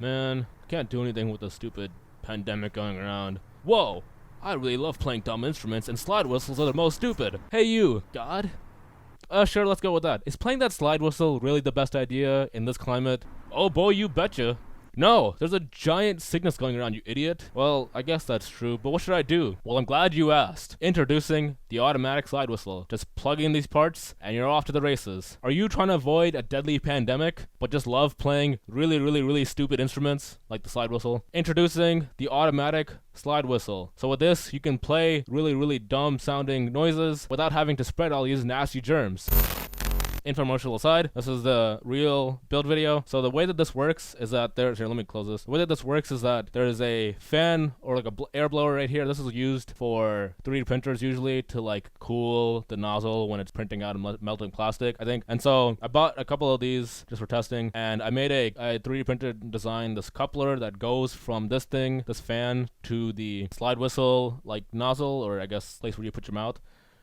Man, can't do anything with the stupid pandemic going around. Whoa! I really love playing dumb instruments, and slide whistles are the most stupid. Hey you, God? Sure, let's go with that. Is playing that slide whistle really the best idea in this climate? Oh boy, you betcha. No, there's a giant sickness going around, you idiot. Well, I guess that's true, but what should I do? Well, I'm glad you asked. Introducing the automatic slide whistle. Just plug in these parts, and you're off to the races. Are you trying to avoid a deadly pandemic, but just love playing really stupid instruments, like the slide whistle? Introducing the automatic slide whistle. So with this, you can play really dumb sounding noises without having to spread all these nasty germs. Infomercial aside, this is the real build video. So the way that this works is that here, let me close this. The way that this works is that there is a fan or like a air blower right here. This is used for 3D printers usually to like cool the nozzle when it's printing out and melting plastic, I think. And so I bought a couple of these just for testing, and I made a 3D printed design, this coupler that goes from this thing, this fan, to the slide whistle like nozzle, or I guess place where you put your mouth,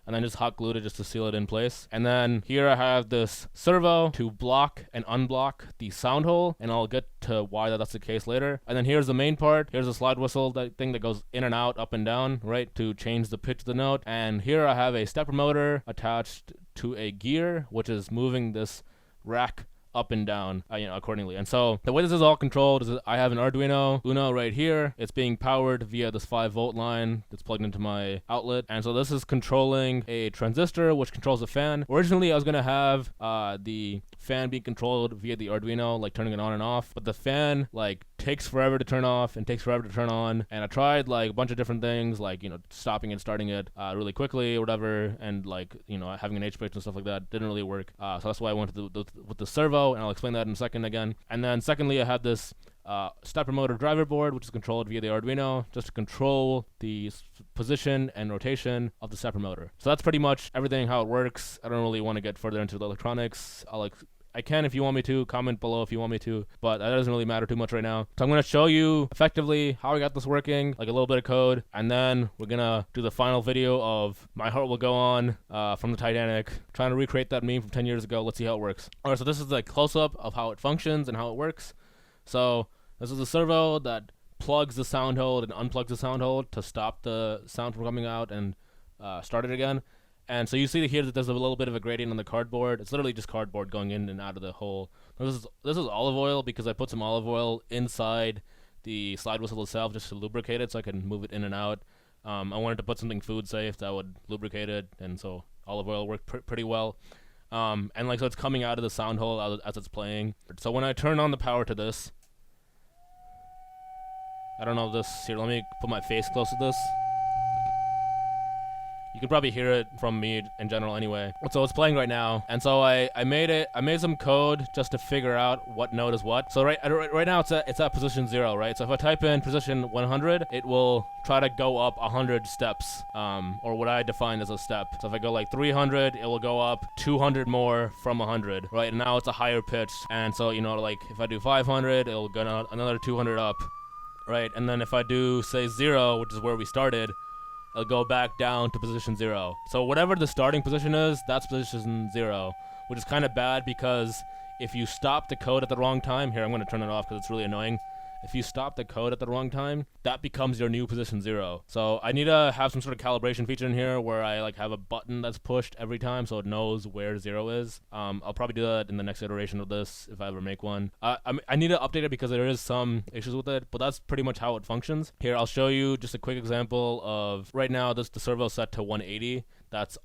and then just hot glued it just to seal it in place. And then here I have this servo to block and unblock the sound hole, and I'll get to why that's the case later. And then here's the main part. Here's a slide whistle, that thing that goes in and out, up and down, right, to change the pitch of the note. And here I have a stepper motor attached to a gear, which is moving this rack up and down, accordingly. And so the way this is all controlled is that I have an Arduino Uno right here. It's being powered via this 5-volt line that's plugged into my outlet. And so this is controlling a transistor, which controls the fan. Originally, I was gonna have the fan being controlled via the Arduino, like turning it on and off. But the fan, like, takes forever to turn off and takes forever to turn on. And I tried, like, a bunch of different things, like, stopping and starting it really quickly or whatever. And, like, having an H-switch and stuff like that didn't really work. So that's why I went with the servo, and I'll explain that in a second again. And then secondly, I have this stepper motor driver board, which is controlled via the Arduino, just to control the position and rotation of the stepper motor. So that's pretty much everything, how it works. I don't really want to get further into the electronics. I can if you want me to, comment below if you want me to, but that doesn't really matter too much right now. So I'm going to show you effectively how I got this working, like a little bit of code, and then we're going to do the final video of My Heart Will Go On from the Titanic, trying to recreate that meme from 10 years ago. Let's see how it works. Alright, so this is the close-up of how it functions and how it works. So this is a servo that plugs the sound hole and unplugs the sound hole to stop the sound from coming out and start it again. And so you see here that there's a little bit of a gradient on the cardboard. It's literally just cardboard going in and out of the hole. This is olive oil because I put some olive oil inside the slide whistle itself just to lubricate it so I can move it in and out. I wanted to put something food safe that would lubricate it, and so olive oil worked pretty well. So it's coming out of the sound hole as it's playing. So when I turn on the power to this, I don't know if this, here, let me put my face close to this. You can probably hear it from me in general anyway. So it's playing right now, and so I made some code just to figure out what note is what. So right now it's at position 0, right? So if I type in position 100, it will try to go up 100 steps, or what I define as a step. So if I go like 300, it will go up 200 more from 100, right? And now it's a higher pitch, and so like if I do 500, it'll go another 200 up, right? And then if I do say 0, which is where we started, it'll go back down to position 0. So whatever the starting position is, that's position 0, which is kind of bad because if you stop the code at the wrong time, here, I'm going to turn it off because it's really annoying. If you stop the code at the wrong time, that becomes your new position 0. So I need to have some sort of calibration feature in here where I like have a button that's pushed every time so it knows where 0 is. I'll probably do that in the next iteration of this if I ever make one. I need to update it because there is some issues with it, but that's pretty much how it functions. Here, I'll show you just a quick example of, right now the servo set to 180. That's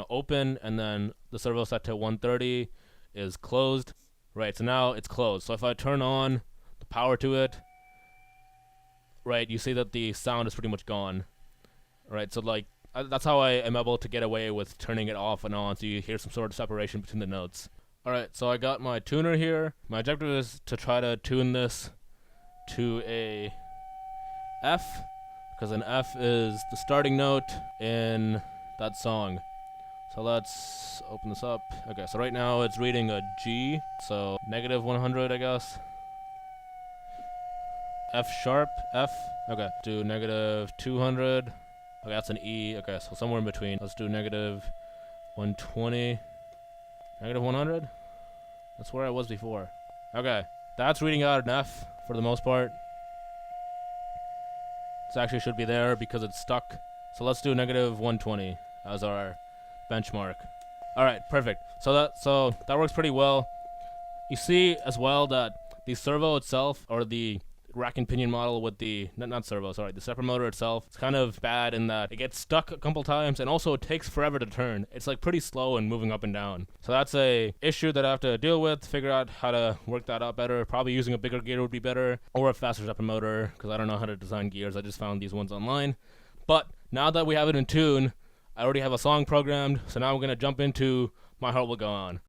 open, and then the servo set to 130 is closed. Right, so now it's closed. So if I turn on the power to it, right, you see that the sound is pretty much gone. Right, so like that's how I am able to get away with turning it off and on, so you hear some sort of separation between the notes. Alright, so I got my tuner here. My objective is to try to tune this to a F, because an F is the starting note in that song. So let's open this up. Okay, so right now it's reading a G, so negative 100, I guess. F sharp, F. Okay, do negative 200. Okay, that's an E. Okay, so somewhere in between. Let's do negative 120. Negative 100? That's where I was before. Okay, That's reading out an F for the most part. This actually should be there because it's stuck. So let's do negative 120 as our benchmark. Alright, perfect. So that works pretty well. You see as well that the servo itself, or the rack and pinion model with the, not servo, sorry, the stepper motor itself, it's kind of bad in that it gets stuck a couple times, and also it takes forever to turn. It's like pretty slow and moving up and down. So that's a issue that I have to deal with, figure out how to work that out better. Probably using a bigger gear would be better, or a faster stepper motor, because I don't know how to design gears. I just found these ones online. But now that we have it in tune, I already have a song programmed, so now we're going to jump into My Heart Will Go On.